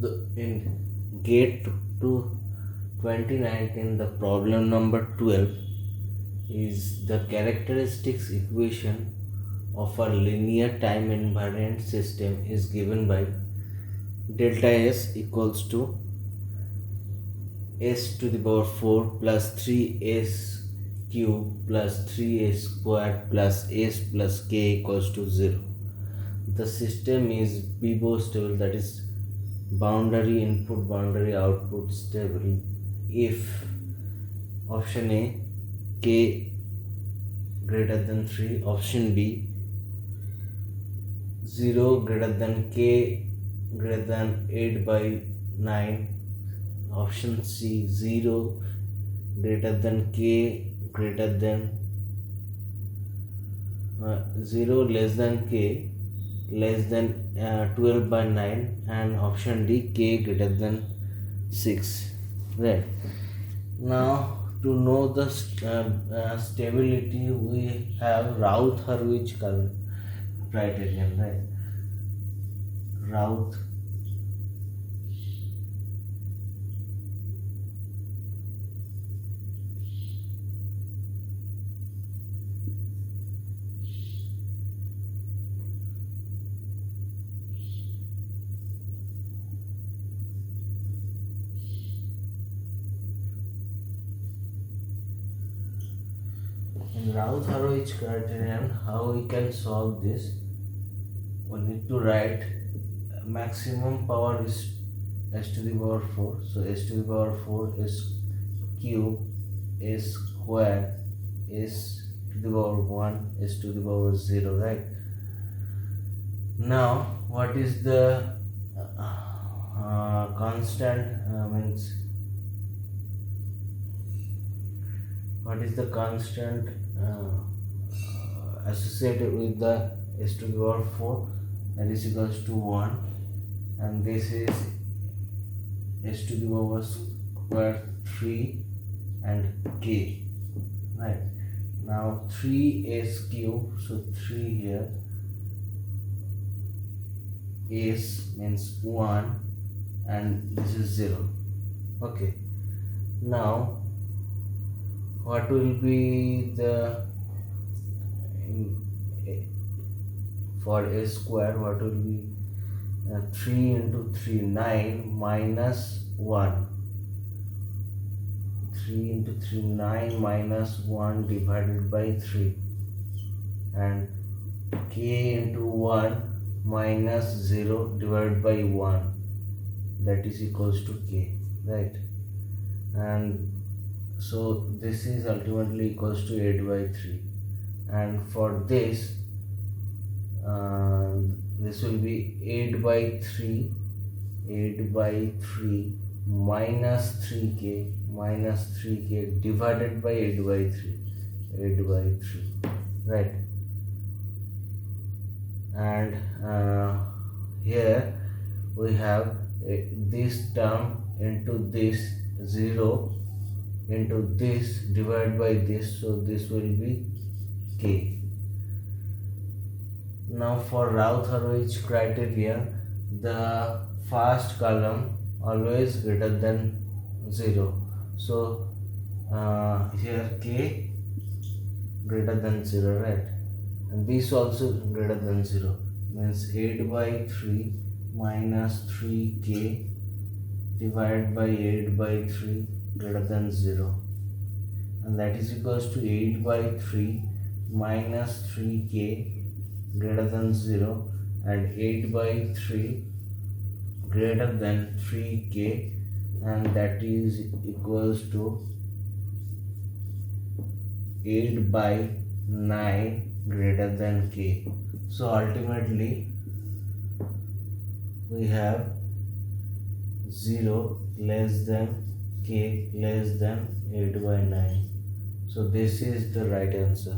In GATE to 2019, the problem number 12 is the characteristics equation of a linear time invariant system is given by delta S equals to s to the power 4 plus 3s cube plus 3s squared plus s plus k equals to 0. The system is BIBO stable, that is boundary input boundary output stable, if option A k greater than 3, option B 0 greater than k greater than 8 by 9, option C 0 greater than k greater than 0 less than k less than 12 by 9, and option D k greater than 6. Right, now to know the stability, we have Routh-Hurwitz criterion, right? Routh in Routh-Hurwitz criterion, how we can solve this? We need to write maximum power is s to the power 4. So s to the power 4 is cube s square s to the power 1 s to the power 0, right? Now what is the constant means what is the constant associated with the s to the power 4? That is equals to 1, and this is s to the power square 3 and k, right? Now 3s cube, so 3 here, s means 1 and this is 0. Okay, now what will be the for a square, what will be 3 into 3, 9 minus 1, 3 into 3, 9 minus 1 divided by 3, and k into 1 minus 0 divided by 1, that is equals to k, right? And so this is ultimately equals to 8 by 3, and for this this will be 8 by 3 minus 3k divided by 8 by 3, right? And here we have this term into this 0 into this divided by this, so this will be k. Now for Routh-Hurwitz criteria, the first column always greater than 0. So here k greater than 0, right? And this also greater than 0, means 8 by 3 minus 3k divided by 8 by 3 greater than 0, and that is equals to 8 by 3 minus 3k greater than 0 and 8 by 3 greater than 3k, and that is equals to 8 by 9 greater than k. So ultimately we have 0 less than k less than 8 by 9. So this is the right answer.